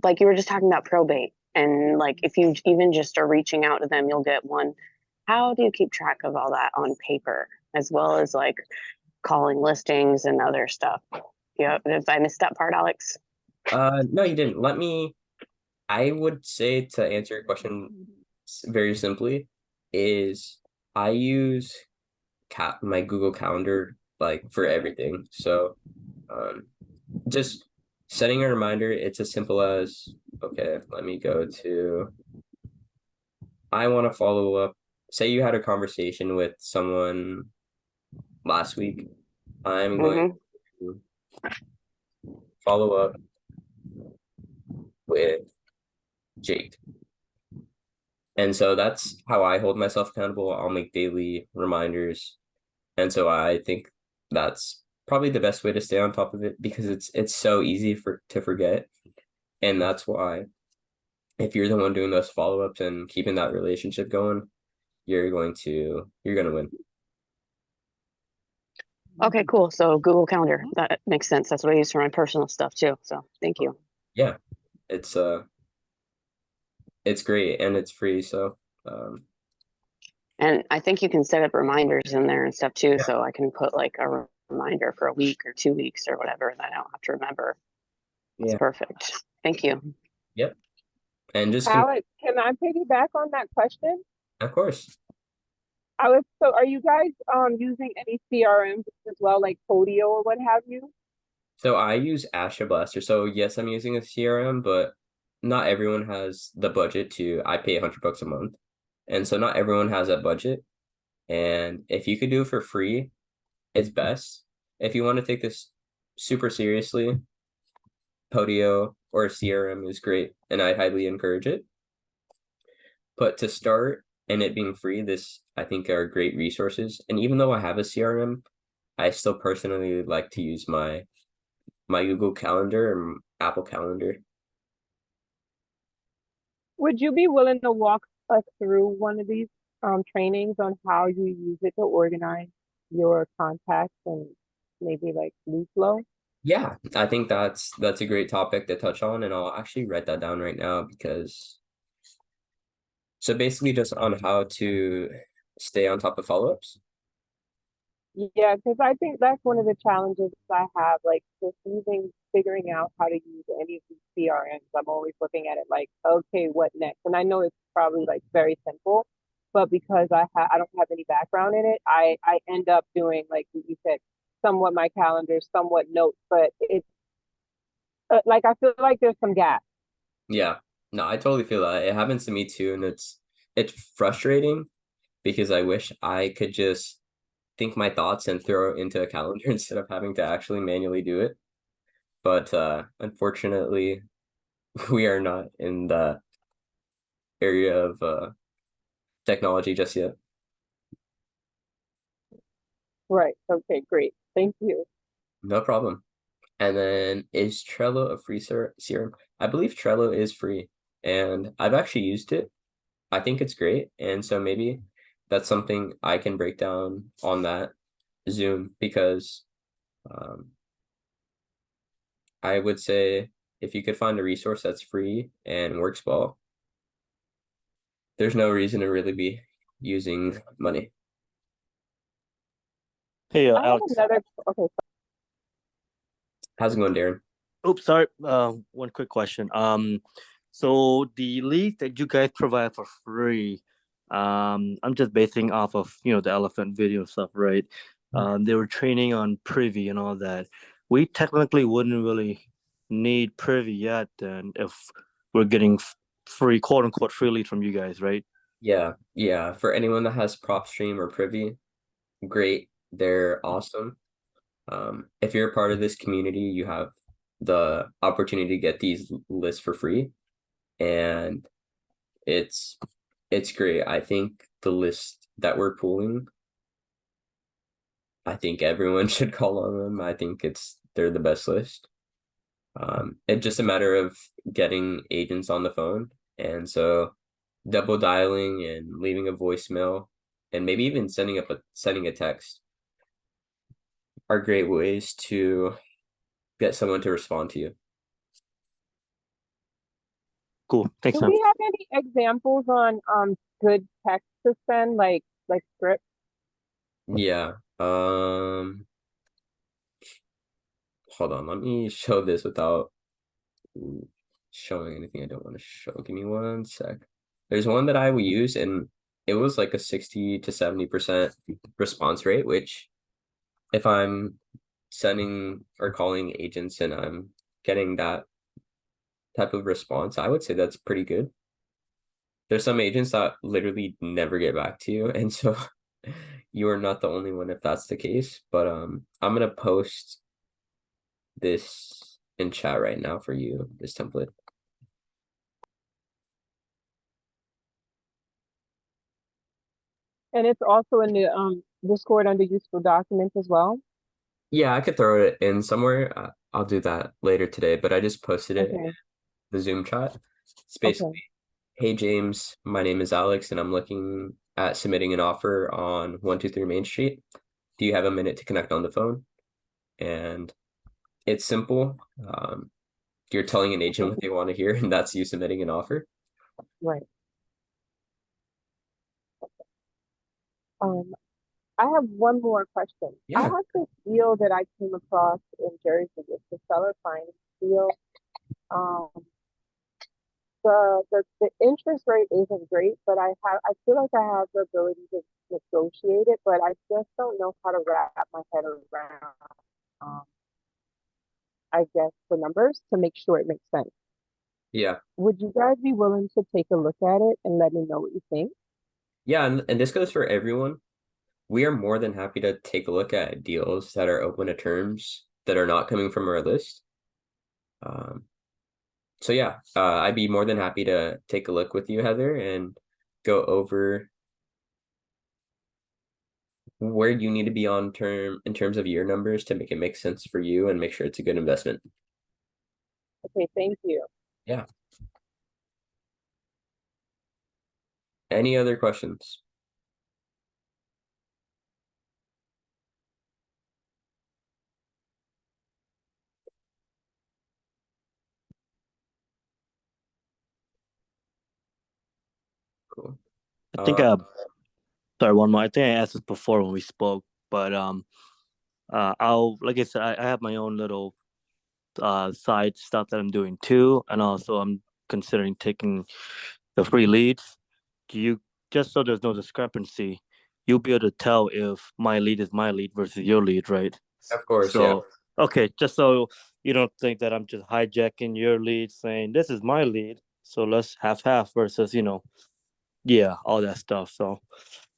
like you were just talking about probate, and like if you even just are reaching out to them, you'll get one. How do you keep track of all that on paper, as well as like calling listings and other stuff? Yeah, if I missed that part, Alex. No, you didn't. I would say, to answer your question very simply, is I use my Google Calendar like for everything. So just setting a reminder, it's as simple as, okay, let me go to, I want to follow up. Say you had a conversation with someone last week. I'm going to follow up with Jake. And so that's how I hold myself accountable. I'll make daily reminders. And so I think that's probably the best way to stay on top of it, because it's so easy to forget. And that's why if you're the one doing those follow-ups and keeping that relationship going, you're gonna win. Okay, cool. So Google Calendar, that makes sense. That's what I use for my personal stuff too. So thank you. Yeah, it's great and it's free. So and I think you can set up reminders in there and stuff too. Yeah. So I can put like a reminder for a week or 2 weeks or whatever that I don't have to remember. It's perfect. Thank you. Yep. And just Alex, can I piggyback on that question? Of course. So are you guys using any CRMs as well, like Podio or what have you? So I use Asha Blaster. So yes, I'm using a CRM, but not everyone has the budget to. I pay $100 a month, and so not everyone has that budget. And if you could do it for free, it's best. If you want to take this super seriously, Podio or CRM is great, and I highly encourage it. But to start and it being free, this I think are great resources. And even though I have a CRM, I still personally like to use my Google Calendar and Apple Calendar. Would you be willing to walk us through one of these trainings on how you use it to organize your contacts and maybe like lead flow? Yeah, I think that's a great topic to touch on, and I'll actually write that down right now because so basically just on how to stay on top of follow-ups. Yeah, because I think that's one of the challenges I have, like just figuring out how to use any of these CRMs. I'm always looking at it like, okay, what next? And I know it's probably like very simple, but because I don't have any background in it, I end up doing like you said, somewhat my calendar, somewhat notes, but it's like I feel like there's some gaps. Yeah, no, I totally feel that. It happens to me too, and it's frustrating because I wish I could just think my thoughts and throw it into a calendar instead of having to actually manually do it. But unfortunately, we are not in the area of technology just yet. Right. Okay, great. Thank you. No problem. And then is Trello a free CRM? I believe Trello is free, and I've actually used it. I think it's great, and so maybe that's something I can break down on that Zoom because I would say if you could find a resource that's free and works well, there's no reason to really be using money. Hey, I have Alex. another. Okay. How's it going, Darren? Oops, sorry. One quick question. So the leads that you guys provide for free, I'm just basing off of the elephant video stuff, right? They were training on Privy and all that. We technically wouldn't really need Privy yet, then if we're getting free, quote unquote, free lead from you guys, right? Yeah. For anyone that has PropStream or Privy, great. They're awesome. If you're a part of this community, you have the opportunity to get these lists for free, and it's great. I think the list that we're pooling, I think everyone should call on them. I think they're the best list. It's just a matter of getting agents on the phone, and so double dialing and leaving a voicemail, and maybe even sending a text are great ways to get someone to respond to you. Cool. Thanks, Do man. we have any examples on good text to send, like scripts? Yeah. Hold on. Let me show this without showing anything I don't want to show. Give me one sec. There's one that I will use, and it was like a 60 to 70% response rate, which if I'm sending or calling agents and I'm getting that type of response, I would say that's pretty good. There's some agents that literally never get back to you, and so you are not the only one if that's the case. But I'm gonna post this in chat right now for you, this template. And it's also in the Discord under useful documents as well. Yeah, I could throw it in somewhere. I'll do that later today, but I just posted it in Okay. the Zoom chat. It's basically, Okay. hey James, my name is Alex, and I'm looking at submitting an offer on 123 Main Street. Do you have a minute to connect on the phone? And it's simple. You're telling an agent what they want to hear, and that's you submitting an offer. Right. I have one more question. I Yeah. have this deal that I came across in Jersey. It's the seller finance deal. Um, the interest rate isn't great, but I feel like I have the ability to negotiate it, but I just don't know how to wrap my head around, um, I guess, the numbers to make sure it makes sense. Yeah. Would you guys be willing to take a look at it and let me know what you think? Yeah, and this goes for everyone. We are more than happy to take a look at deals that are open to terms that are not coming from our list. So yeah, I'd be more than happy to take a look with you, Heather, and go over where you need to be on in terms of your numbers to make it make sense for you and make sure it's a good investment. Okay, thank you. Yeah. Any other questions? Cool. I think sorry, one more. I think I asked this before when we spoke, but I'll like I said, I have my own little side stuff that I'm doing too, and also I'm considering taking the free leads. Do you just so there's no discrepancy, you'll be able to tell if my lead is my lead versus your lead, right? Of course, yeah. So okay, just so you don't think that I'm just hijacking your lead, saying this is my lead, so let's half versus yeah, all that stuff. So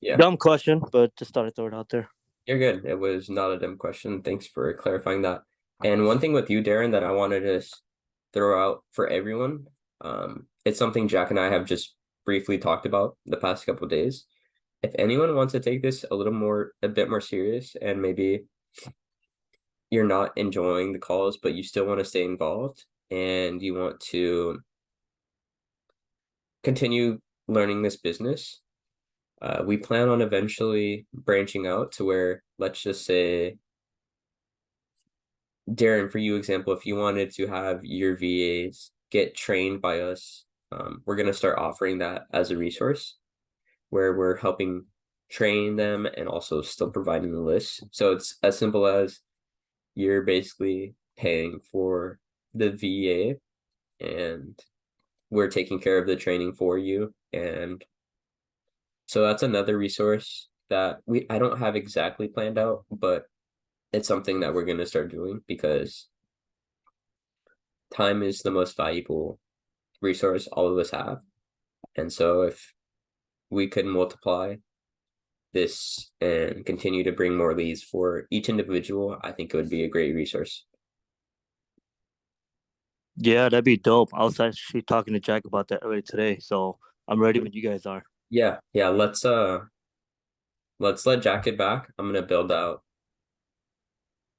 Yeah, dumb question, but just thought I'd throw it out there. you're good. It was not a dumb question. Thanks for clarifying that. And one thing with you, Darren, that I wanted to throw out for everyone, it's something Jack and I have just briefly talked about the past couple of days. If anyone wants to take this a bit more serious, and maybe you're not enjoying the calls, but you still want to stay involved and you want to continue learning this business, we plan on eventually branching out to where, let's just say, Darren, for you example, if you wanted to have your VAs get trained by us, we're going to start offering that as a resource where we're helping train them and also still providing the list. So it's as simple as you're basically paying for the VA and we're taking care of the training for you. And so that's another resource that I don't have exactly planned out, but it's something that we're going to start doing because time is the most valuable resource all of us have. And so if we could multiply this and continue to bring more leads for each individual, I think it would be a great resource. Yeah, that'd be dope. I was actually talking to Jack about that earlier today, so I'm ready when you guys are. Yeah, let's let Jack get back. I'm gonna build out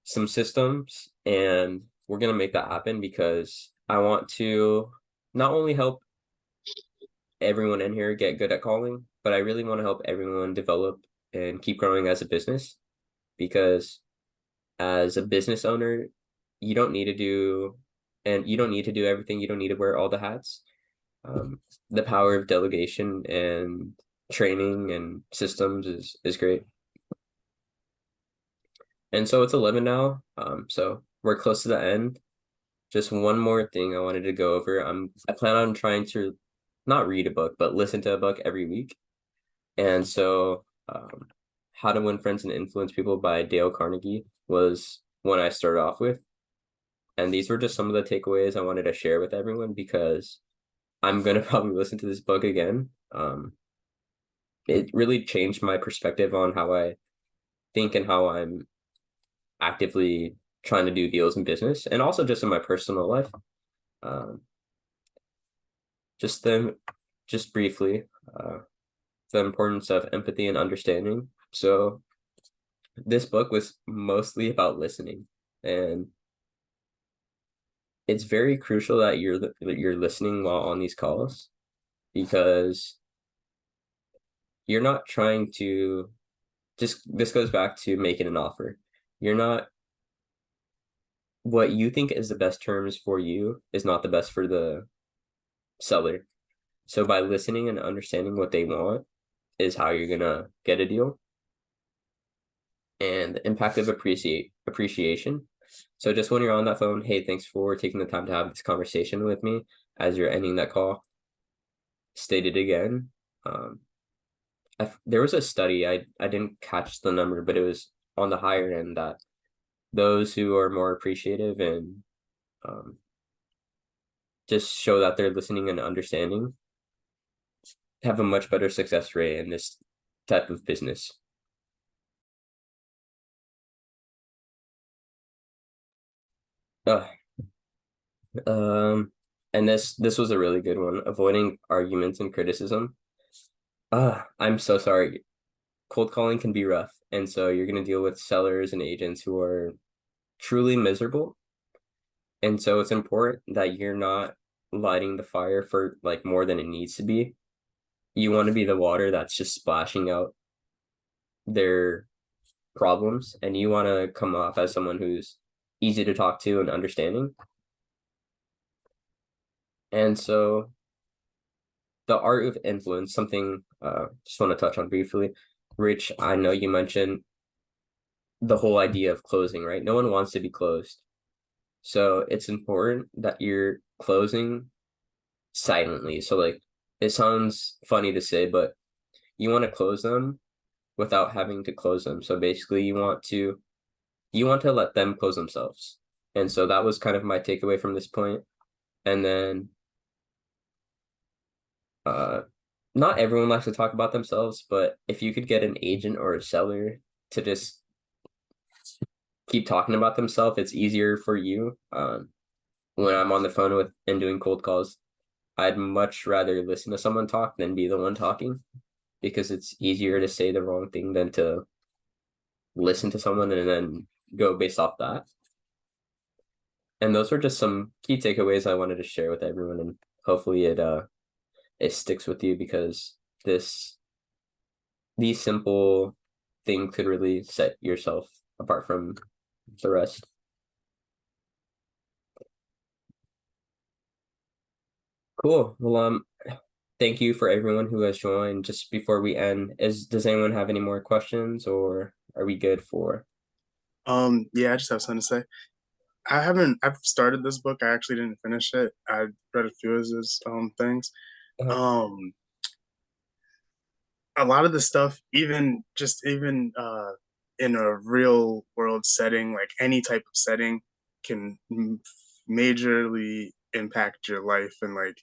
some systems and we're gonna make that happen because I want to not only help everyone in here get good at calling, but I really want to help everyone develop and keep growing as a business because as a business owner, you don't need to do everything. You don't need to wear all the hats. The power of delegation and training and systems is great. And so it's 11 now. So we're close to the end. Just one more thing I wanted to go over. I plan on trying to not read a book, but listen to a book every week. And so How to Win Friends and Influence People by Dale Carnegie was one I started off with. And these were just some of the takeaways I wanted to share with everyone because I'm going to probably listen to this book again. It really changed my perspective on how I think and how I'm actively trying to do deals in business and also just in my personal life. Just briefly, the importance of empathy and understanding. So this book was mostly about listening, and it's very crucial that you're listening while on these calls because you're not trying to this goes back to making an offer. You're not what you think is the best terms for you is not the best for the seller. So by listening and understanding what they want is how you're gonna get a deal. And the impact of appreciation. So just when you're on that phone, hey, thanks for taking the time to have this conversation with me as you're ending that call. state it again. There was a study, I didn't catch the number, but it was on the higher end that those who are more appreciative and just show that they're listening and understanding have a much better success rate in this type of business. And this was a really good one. Avoiding arguments and criticism. I'm so sorry. Cold calling can be rough, and so you're gonna deal with sellers and agents who are truly miserable. And so it's important that you're not lighting the fire for like more than it needs to be. You want to be the water that's just splashing out their problems, and you want to come off as someone who's easy to talk to and understanding. And so the art of influence, something just want to touch on briefly. Rich, I know you mentioned the whole idea of closing, right? No one wants to be closed. So it's important that you're closing silently. So like it sounds funny to say, but you want to close them without having to close them. So basically you want to let them close themselves. And so that was kind of my takeaway from this point. And then not everyone likes to talk about themselves, but if you could get an agent or a seller to just keep talking about themselves, it's easier for you. When I'm on the phone with and doing cold calls, I'd much rather listen to someone talk than be the one talking, because it's easier to say the wrong thing than to listen to someone and then go based off that. And those were just some key takeaways I wanted to share with everyone, and hopefully it sticks with you, because these simple things could really set yourself apart from the rest. Cool. Well, thank you for everyone who has joined. Just before we end, does anyone have any more questions, or are we good for? Yeah, I just have something to say. I've started this book. I actually didn't finish it. I read a few of his things. A lot of the stuff, even in a real world setting, like any type of setting, can majorly impact your life and like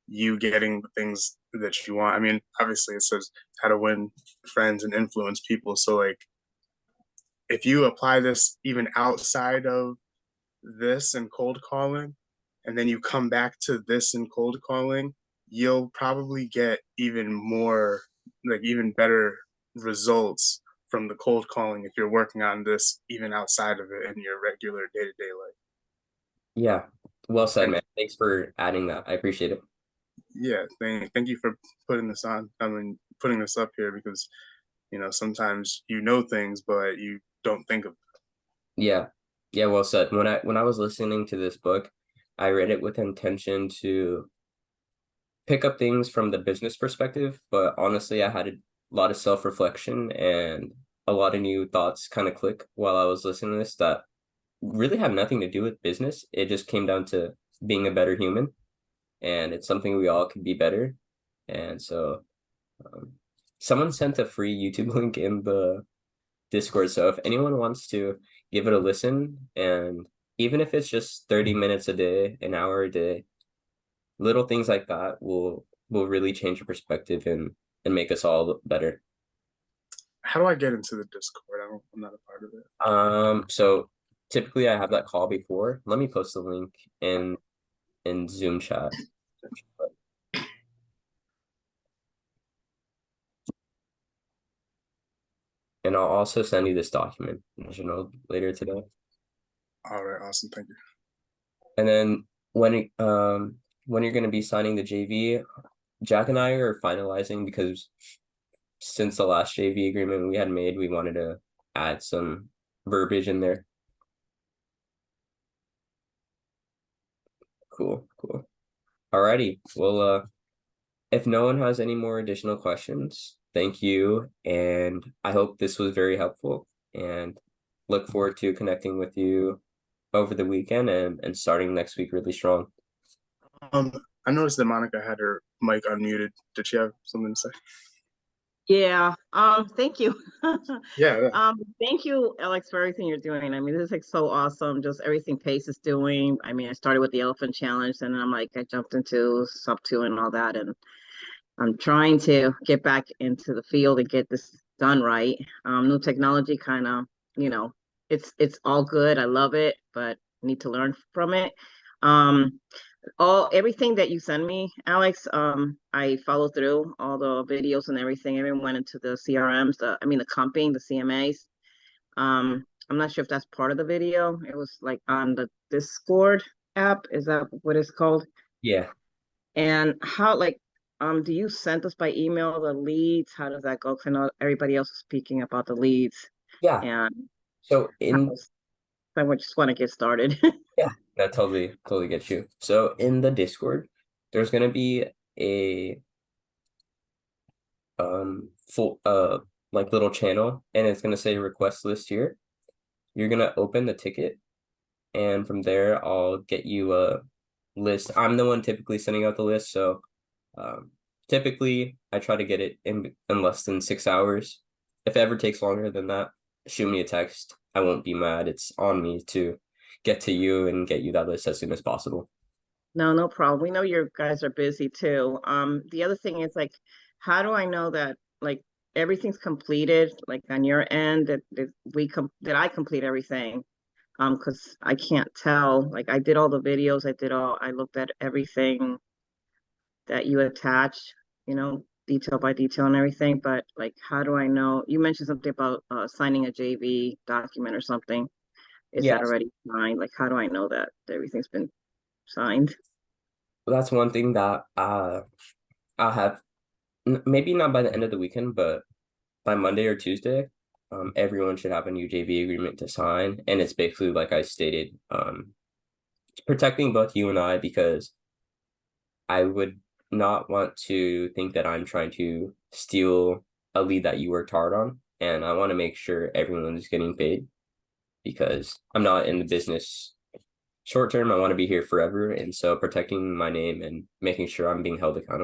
you getting the things that you want. I mean, obviously it says how to win friends and influence people. So like if you apply this even outside of this and cold calling, and then you come back to this and cold calling, you'll probably get even more, like even better results from the cold calling if you're working on this even outside of it in your regular day-to-day life. Yeah, well said, man. Thanks for adding that. I appreciate it. Yeah, thank you for putting this on. I mean, putting this up here, because sometimes you know things but you don't think of them. Yeah, well said. When I was listening to this book, I read it with intention to pick up things from the business perspective, but honestly, I had a lot of self-reflection and a lot of new thoughts kind of click while I was listening to this that really had nothing to do with business. It just came down to being a better human, and it's something we all could be better. And so someone sent a free YouTube link in the Discord. So if anyone wants to give it a listen, and even if it's just 30 minutes a day, an hour a day, little things like that will really change your perspective and make us all better. How do I get into the Discord? I'm not a part of it. So typically I have that call before. Let me post the link in Zoom chat. And I'll also send you this document, later today. All right, awesome, thank you. And then when you're going to be signing the JV, Jack and I are finalizing, because since the last JV agreement we had made, we wanted to add some verbiage in there. Cool. Alrighty. Well, if no one has any more additional questions, thank you. And I hope this was very helpful, and look forward to connecting with you over the weekend and starting next week really strong. I noticed that Monica had her mic unmuted. Did she have something to say? Yeah. Thank you. Yeah. Thank you, Alex, for everything you're doing. I mean, this is like so awesome. Just everything Pace is doing. I mean, I started with the Elephant Challenge, and then I jumped into Sub 2 and all that, and I'm trying to get back into the field and get this done right. New technology kind of, it's all good. I love it, but need to learn from it. Everything that you send me, Alex, I follow through all the videos and everything. Everyone went into the CRMs, the comping, the CMAs. I'm not sure if that's part of the video. It was like on the Discord app. Is that what it's called? Yeah. And how, do you send us by email the leads? How does that go? 'Cause I know everybody else is speaking about the leads. Yeah. And So I just want to get started. yeah, that totally get you. So in the Discord, there's gonna be a full like little channel, and it's gonna say request list here. You're gonna open the ticket, and from there I'll get you a list. I'm the one typically sending out the list, so typically I try to get it in less than 6 hours. If it ever takes longer than that, shoot me a text. I won't be mad. It's on me to get to you and get you that list as soon as possible. No problem. We know you guys are busy too. The other thing is how do I know that everything's completed, on your end, that I complete everything? Because I can't tell. I did all the videos, I looked at everything that you attached, detail by detail and everything, but how do I know? You mentioned something about signing a JV document or something. Is that already signed? How do I know that everything's been signed? Well, that's one thing that I'll have, maybe not by the end of the weekend, but by Monday or Tuesday, everyone should have a new JV agreement to sign. And it's basically, like I stated, protecting both you and I, because I would not want to think that I'm trying to steal a lead that you worked hard on. And I want to make sure everyone is getting paid, because I'm not in the business short term. I want to be here forever. And so protecting my name and making sure I'm being held accountable